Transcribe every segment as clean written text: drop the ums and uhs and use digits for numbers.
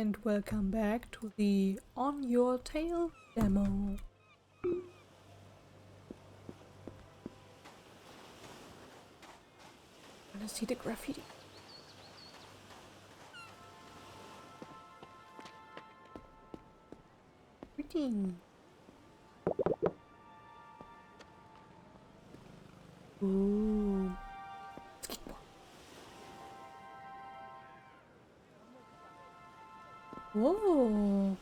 and welcome back to the On Your Tail demo. Wanna see the graffiti? Pretty. Ooh. Skateboard. Whoa.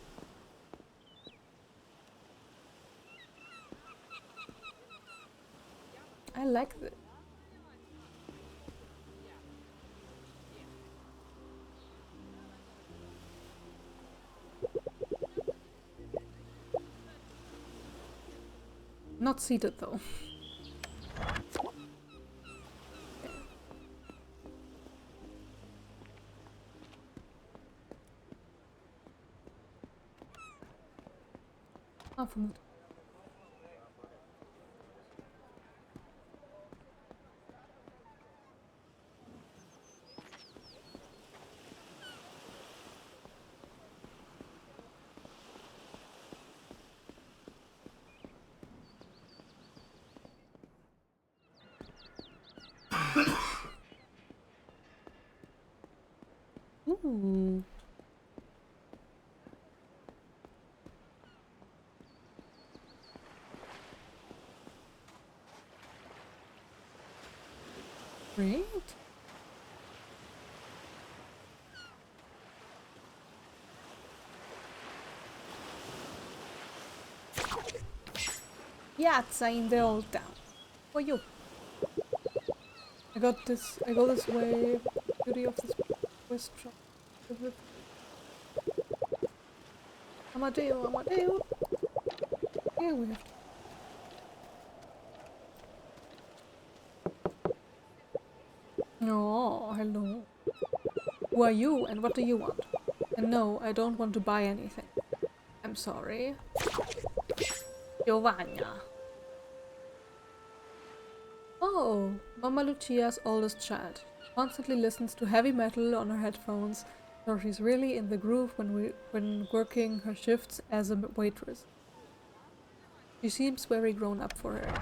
I like this. Not seated though. Ah, from Ooh. Great. Yeah, it's in the old town. For you. I go this way. Beauty of this west shop. Amadeo. Here we have. Oh, hello. Who are you and what do you want? And no, I don't want to buy anything. I'm sorry. Giovanna. Oh, Mama Lucia's oldest child. Constantly listens to heavy metal on her headphones, so she's really in the groove when working her shifts as a waitress. She seems very grown up for her.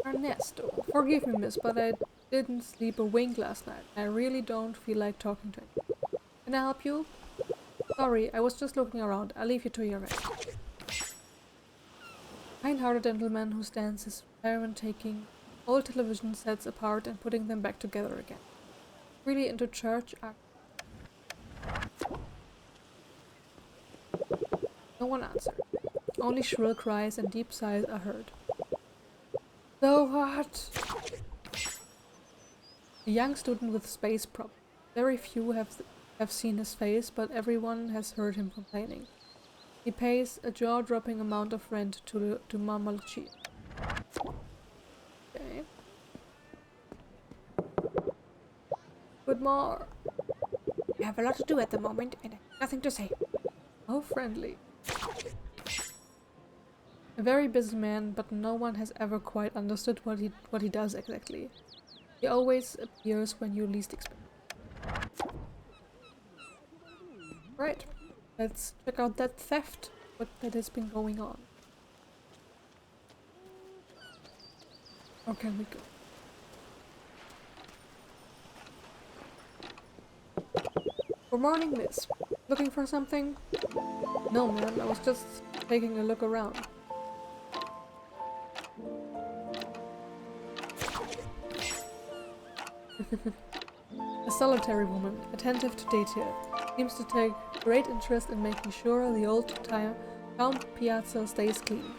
Ernesto, forgive me, miss, but I didn't sleep a wink last night. I really don't feel like talking to you. Can I help you? Sorry, I was just looking around. I'll leave you to your rest. Kind-hearted gentleman who stands his parent taking old television sets apart and putting them back together again. Really into church art. No one answered. Only shrill cries and deep sighs are heard. So what? A young student with space problems. Very few have seen his face, but everyone has heard him complaining. He pays a jaw-dropping amount of rent to Mama Lucia. Okay. Good morning. I have a lot to do at the moment and I have nothing to say. How friendly. A very busy man, but no one has ever quite understood what he does exactly. He always appears when you least expect it. Right, let's check out that theft, that has been going on. Or can we go? Good morning, miss. Looking for something? No, ma'am, I was just taking a look around. A solitary woman, attentive to detail, seems to take great interest in making sure the old town piazza stays clean.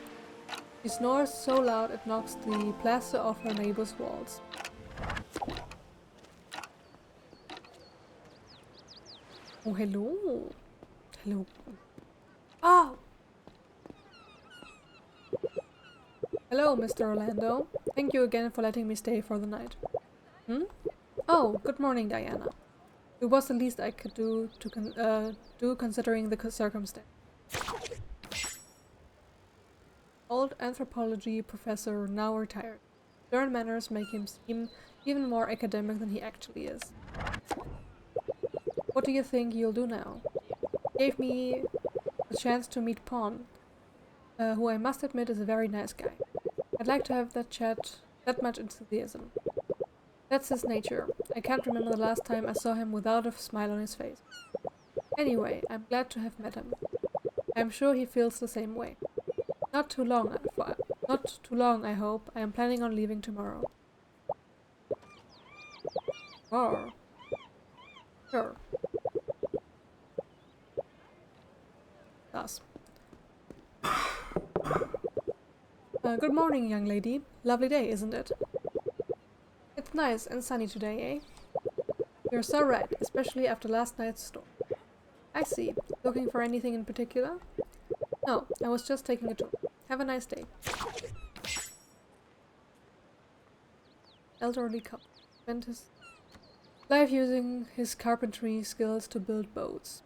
She snores so loud it knocks the plaster off her neighbor's walls. Oh, hello. Hello. Oh! Hello, Mr. Orlando. Thank you again for letting me stay for the night. Hmm? Oh, good morning, Diana. It was the least I could do considering the circumstance. Old anthropology professor, now retired. stern manners make him seem even more academic than he actually is. What do you think you'll do now? Gave me a chance to meet Pawn, who I must admit is a very nice guy. I'd like to have that chat, that much enthusiasm. That's his nature. I can't remember the last time I saw him without a smile on his face. Anyway, I'm glad to have met him. I'm sure he feels the same way. Not too long, I hope. I am planning on leaving tomorrow. Or... Sure. Thus. Good morning, young lady. Lovely day, isn't it? It's nice and sunny today, eh? You're so right, especially after last night's storm. I see. Looking for anything in particular? No, I was just taking a tour. Have a nice day. Elderly couple spent his life using his carpentry skills to build boats.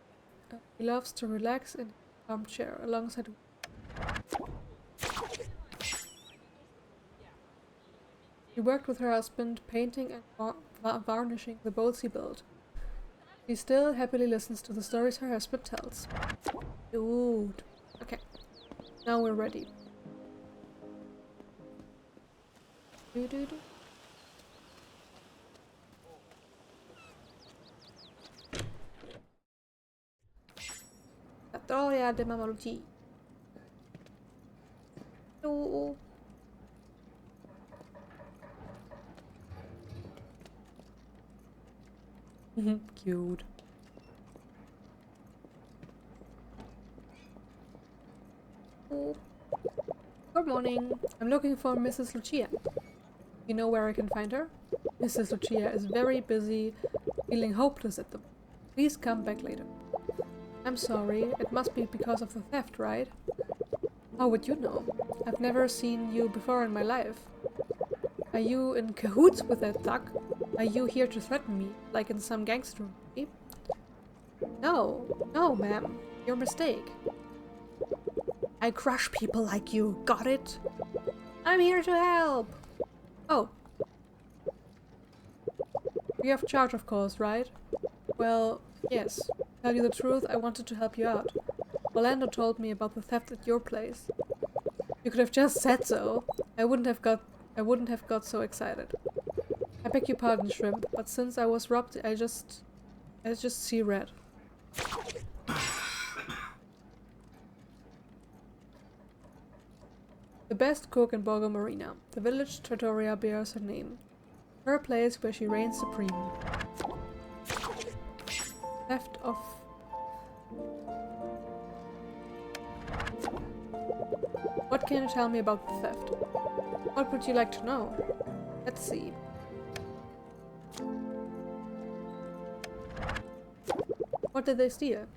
He loves to relax in his armchair alongside. She worked with her husband, painting and varnishing the boats he built. She still happily listens to the stories her husband tells. Dude. Okay. Now we're ready. Do. La storia de Mamaluchi. Do. Cute. Oh. Good morning. I'm looking for Mrs. Lucia. You know where I can find her? Mrs. Lucia is very busy, feeling hopeless at the moment. Please come back later. I'm sorry. It must be because of the theft, right? How would you know? I've never seen you before in my life. Are you in cahoots with that thug? Are you here to threaten me, like in some gangster movie? No, ma'am. Your mistake. I crush people like you, got it? I'm here to help! Oh. You have charge, of course, right? Well, yes. Tell you the truth, I wanted to help you out. Orlando told me about the theft at your place. You could have just said so. I wouldn't have got so excited. I beg your pardon, Shrimp, but since I was robbed, I just see red. The best cook in Borgo Marina. The village trattoria bears her name. Her place where she reigns supreme. Theft of... What can you tell me about the theft? What would you like to know? Let's see. What did they steal?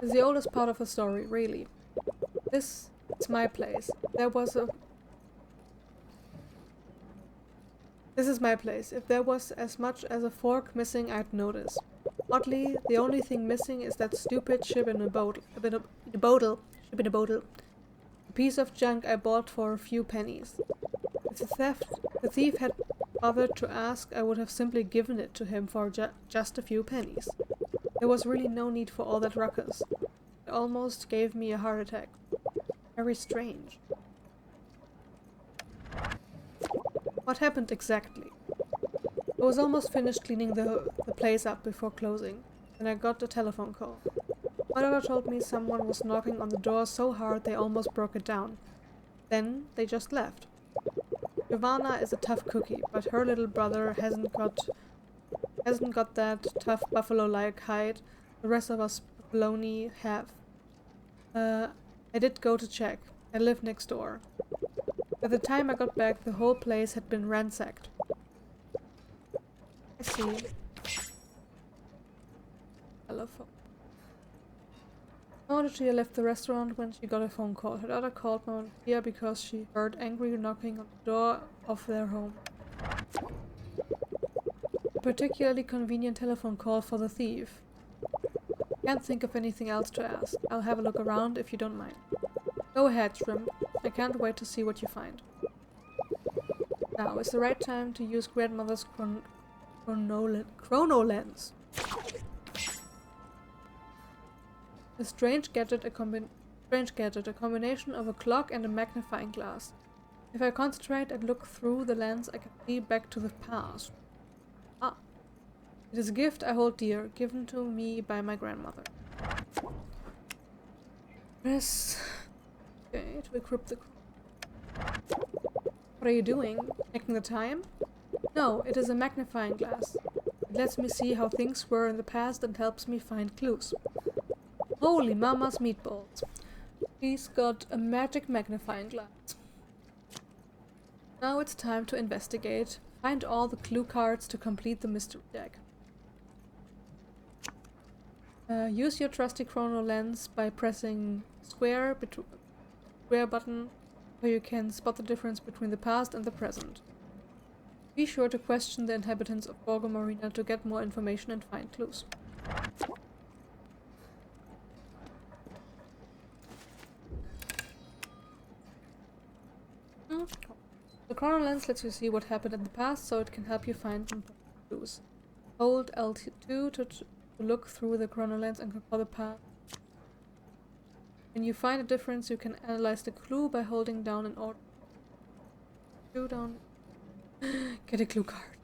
It's the oldest part of the story, really. This is my place. This is my place. If there was as much as a fork missing, I'd notice. Oddly, the only thing missing is that stupid ship in a bottle. A piece of junk I bought for a few pennies. If the thief had bothered to ask, I would have simply given it to him for just a few pennies. There was really no need for all that ruckus. It almost gave me a heart attack. Very strange. What happened exactly? I was almost finished cleaning the place up before closing, and I got a telephone call. My daughter told me someone was knocking on the door so hard they almost broke it down. Then they just left. Giovanna is a tough cookie, but her little brother hasn't got that tough buffalo-like hide the rest of us baloney have. I did go to check. I live next door. By the time I got back, the whole place had been ransacked. I see. Telephone. Mama left the restaurant when she got a phone call. Her daughter called Mama because she heard angry knocking on the door of their home. A particularly convenient telephone call for the thief. Can't think of anything else to ask. I'll have a look around if you don't mind. Go ahead, Shrimp. I can't wait to see what you find. Now is the right time to use grandmother's chrono lens. A strange gadget, a combination of a clock and a magnifying glass. If I concentrate and look through the lens, I can see back to the past. Ah. It is a gift I hold dear, given to me by my grandmother. Press... Okay, to equip the... What are you doing? Checking the time? No, it is a magnifying glass. It lets me see how things were in the past and helps me find clues. Holy mama's meatballs. He's got a magic magnifying glass. Now it's time to investigate. Find all the clue cards to complete the mystery deck. Use your trusty chrono lens by pressing square button so you can spot the difference between the past and the present. Be sure to question the inhabitants of Borgo Marina to get more information and find clues. The chrono lens lets you see what happened in the past, so it can help you find important clues. Hold L2 to look through the chrono lens and compare the past. When you find a difference, you can analyze the clue by holding down an order. Clue down. Get a clue card.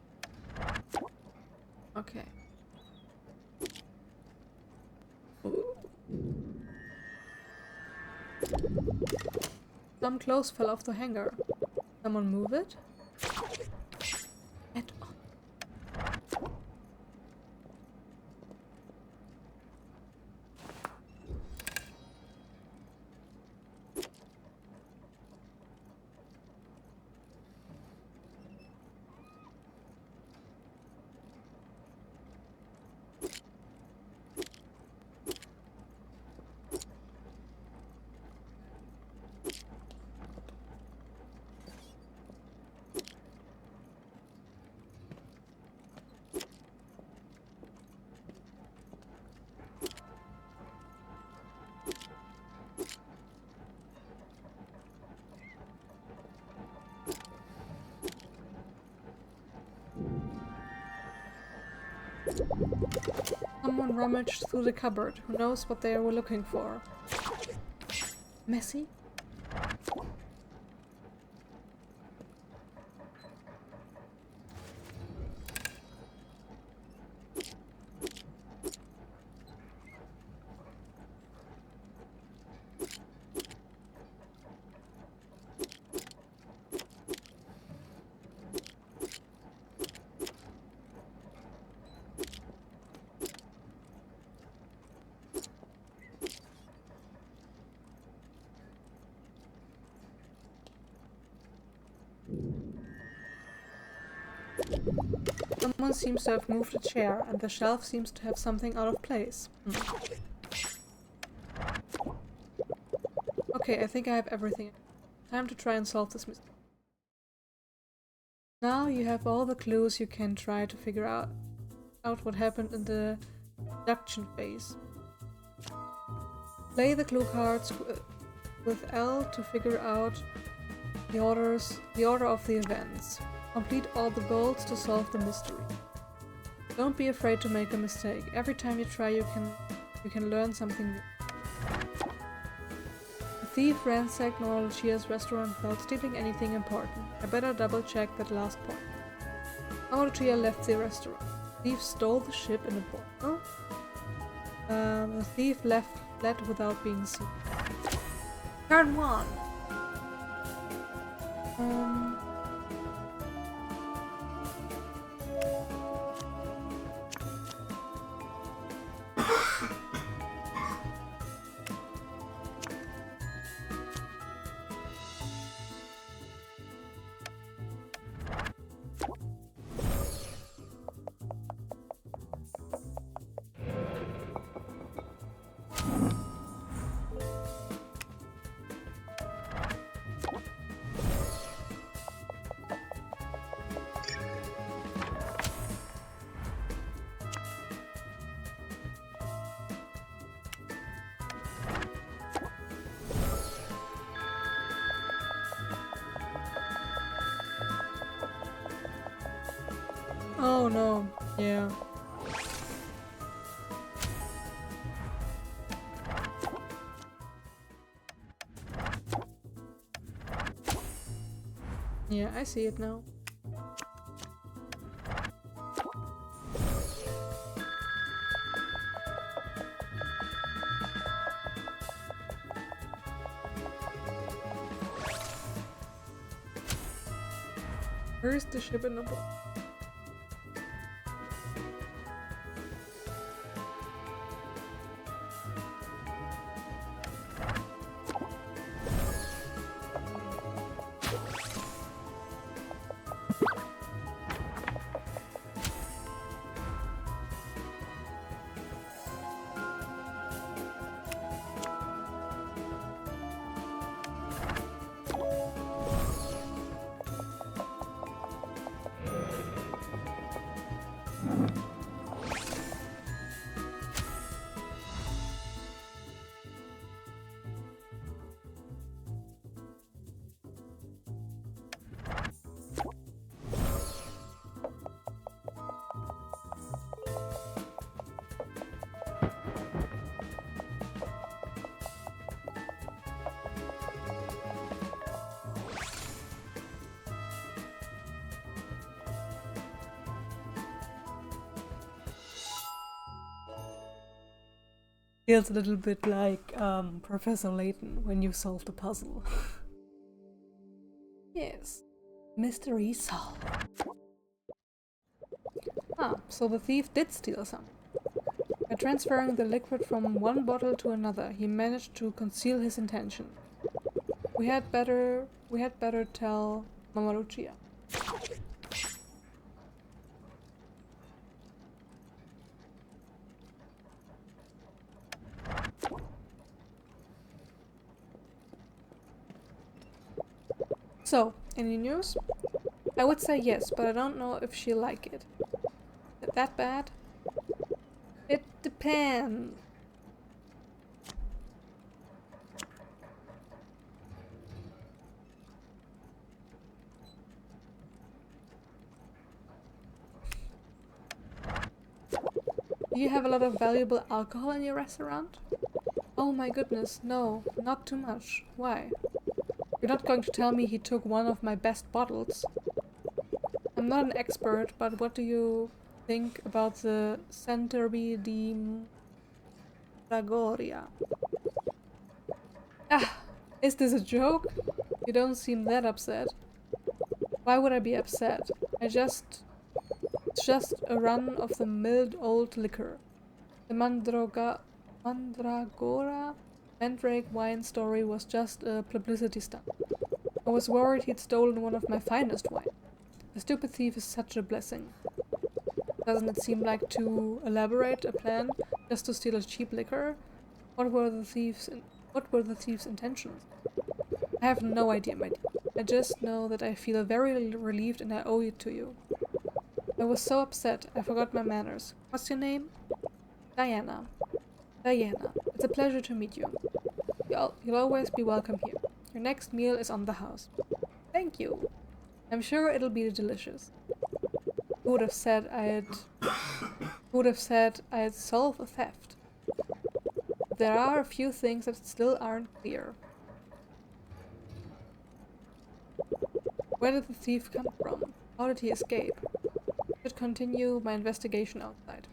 Okay. Ooh. Some clothes fell off the hanger. Someone move it? Get on. Someone rummaged through the cupboard. Who knows what they were looking for? Messy? Someone seems to have moved a chair, and the shelf seems to have something out of place. Okay, I think I have everything. Time to try and solve this mystery. Now you have all the clues you can try to figure out what happened in the deduction phase. Play the clue cards with L to figure out the order of the events. Complete all the goals to solve the mystery. Don't be afraid to make a mistake. Every time you try, you can learn something new. The thief ransacked Nora Lucia's restaurant without stealing anything important. I better double check that last point. Nora Lucia left the restaurant. The thief stole the ship in a boat. The thief fled without being seen. Turn 1! Oh no. Yeah. Yeah, I see it now. Where's the ship in the book? Feels a little bit like Professor Layton when you solve the puzzle. Yes. Mystery solved. Ah, so the thief did steal some. By transferring the liquid from one bottle to another, he managed to conceal his intention. We had better tell Mama Lucia. So, any news? I would say yes, but I don't know if she'll like it. Is it that bad? It depends. Do you have a lot of valuable alcohol in your restaurant? Oh my goodness, no, not too much. Why? You're not going to tell me he took one of my best bottles? I'm not an expert, but what do you think about the Centerbe di Ragoria? Ah, is this a joke? You don't seem that upset. Why would I be upset? It's just a run of the milled old liquor. The Mandragora Mandrake wine story was just a publicity stunt. I was worried he'd stolen one of my finest wine. The stupid thief is such a blessing. Doesn't it seem like too elaborate a plan just to steal a cheap liquor? What were the thief's intentions? I have no idea, my dear. I just know that I feel very relieved and I owe it to you. I was so upset, I forgot my manners. What's your name? Diana. Diana. It's a pleasure to meet you. You'll always be welcome here. Your next meal is on the house. Thank you. I'm sure it'll be delicious. Who would have said I'd solve a theft? There are a few things that still aren't clear. Where did the thief come from? How did he escape? I should continue my investigation outside.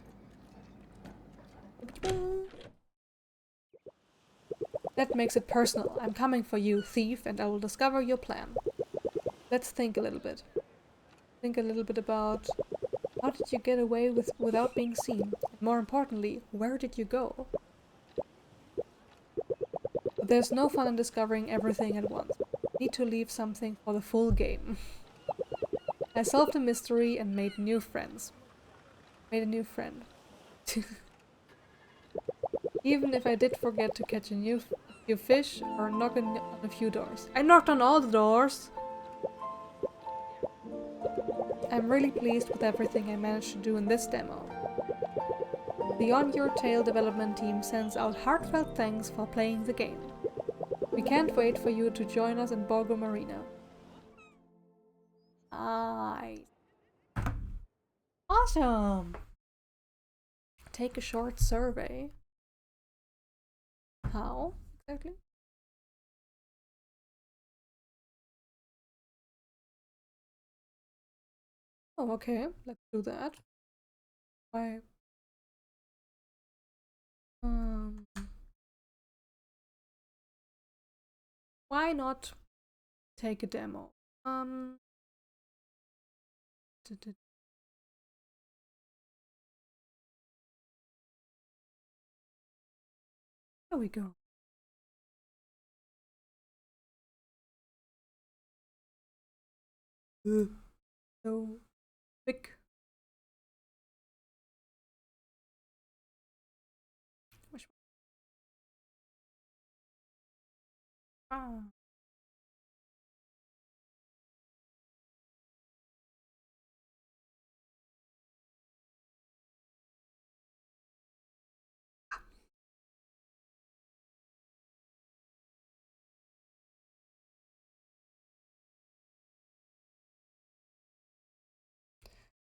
That makes it personal. I'm coming for you, thief, and I will discover your plan. Let's think a little bit. Think a little bit about how did you get away without being seen? And more importantly, where did you go? But there's no fun in discovering everything at once. Need to leave something for the full game. I solved the mystery and made new friends. Made a new friend. Even if I did forget to catch a few fish or knock on a few doors. I knocked on all the doors! I'm really pleased with everything I managed to do in this demo. The On Your Tail development team sends out heartfelt thanks for playing the game. We can't wait for you to join us in Borgo Marina. Nice. Awesome! Take a short survey. How exactly? Oh, okay. Let's do that. Why? Um, why not take a demo? Um, There we go. So quick. Ah.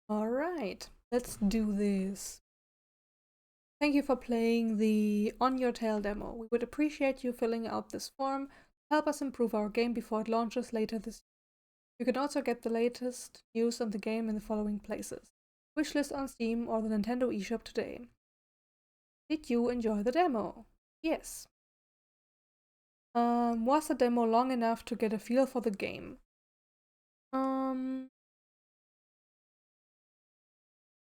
All right, let's do this. Thank you for playing the On Your Tail demo. We would appreciate you filling out this form to help us improve our game before it launches later this year. You can also get the latest news on the game in the following places: Wishlist on Steam or the Nintendo eShop today. Did you enjoy the demo? Yes. Was the demo long enough to get a feel for the game?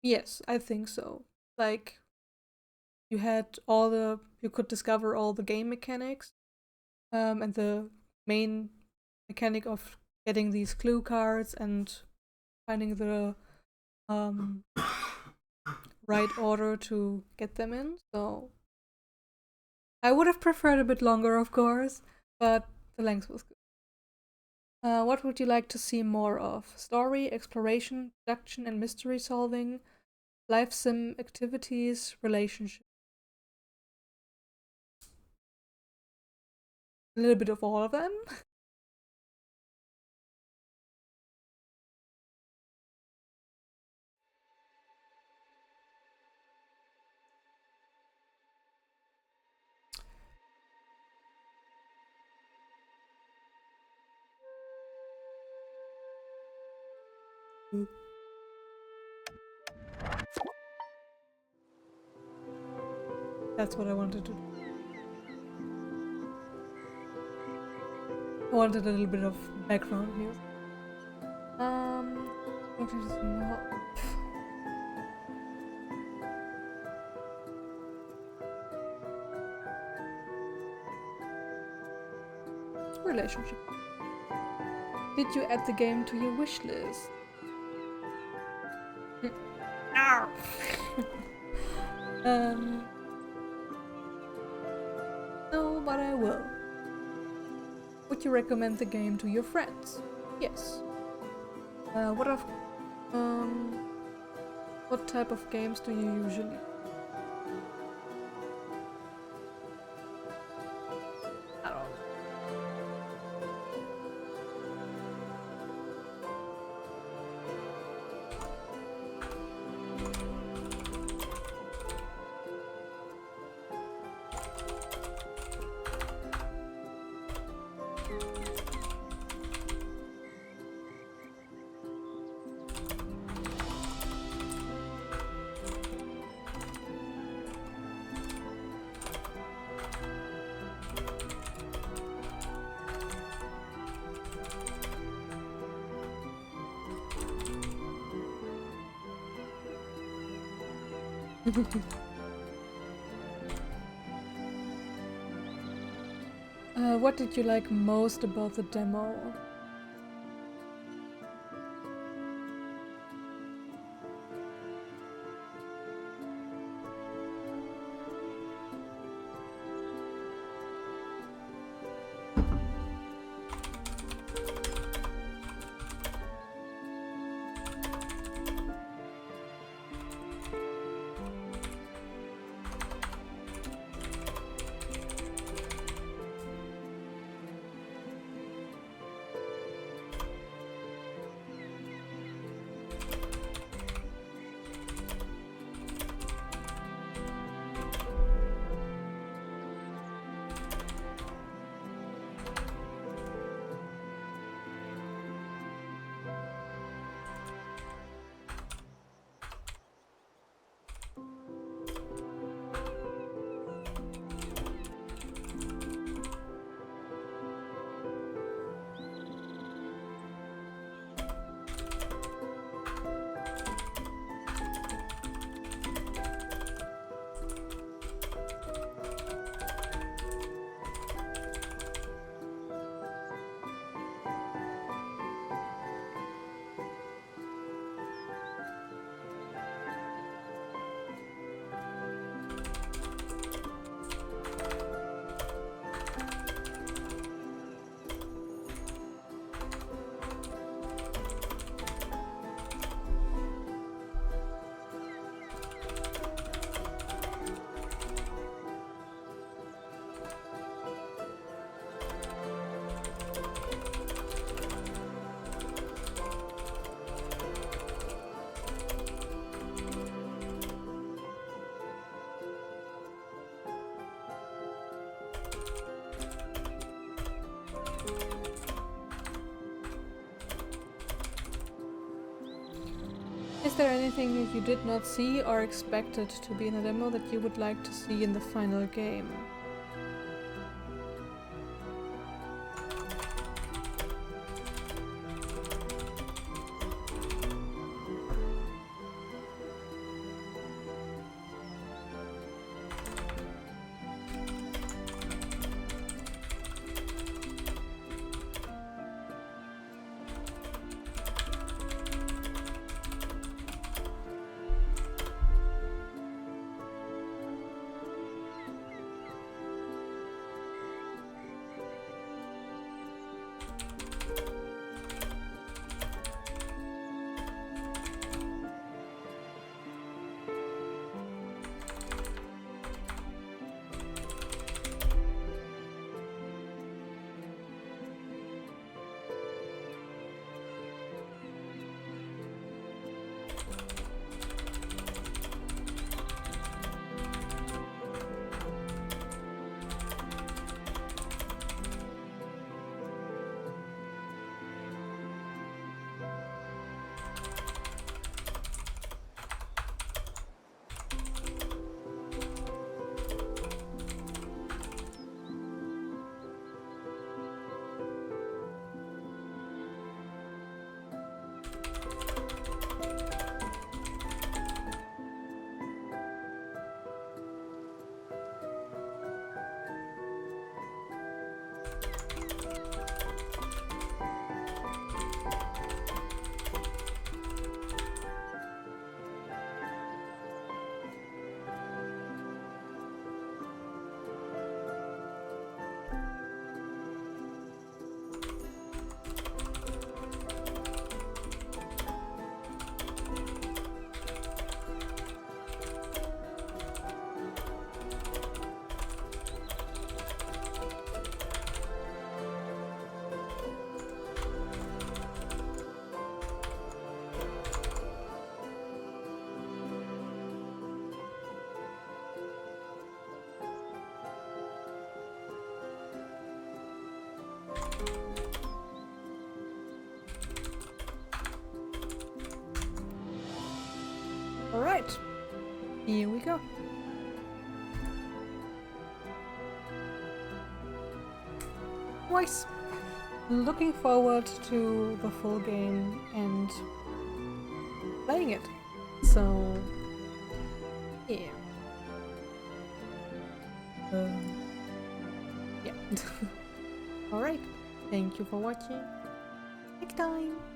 Yes, I think so. Like, you could discover all the game mechanics, and the main mechanic of getting these clue cards and finding the um, right order to get them in. So I would have preferred a bit longer, of course, but the length was good. What would you like to see more of? Story, exploration, deduction and mystery solving, life sim activities, relationship. A little bit of all of them. That's what I wanted to do. I wanted a little bit of background music. What is not relationship? Did you add the game to your wish list? No. No, but I will. Would you recommend the game to your friends? Yes. What of what type of games do you usually? I don't know. What did you like most about the demo? Is there anything that you did not see or expected to be in the demo that you would like to see in the final game? Alright, here we go. Nice. Looking forward to the full game and playing it. So, yeah. Yeah. Alright, thank you for watching. Next time!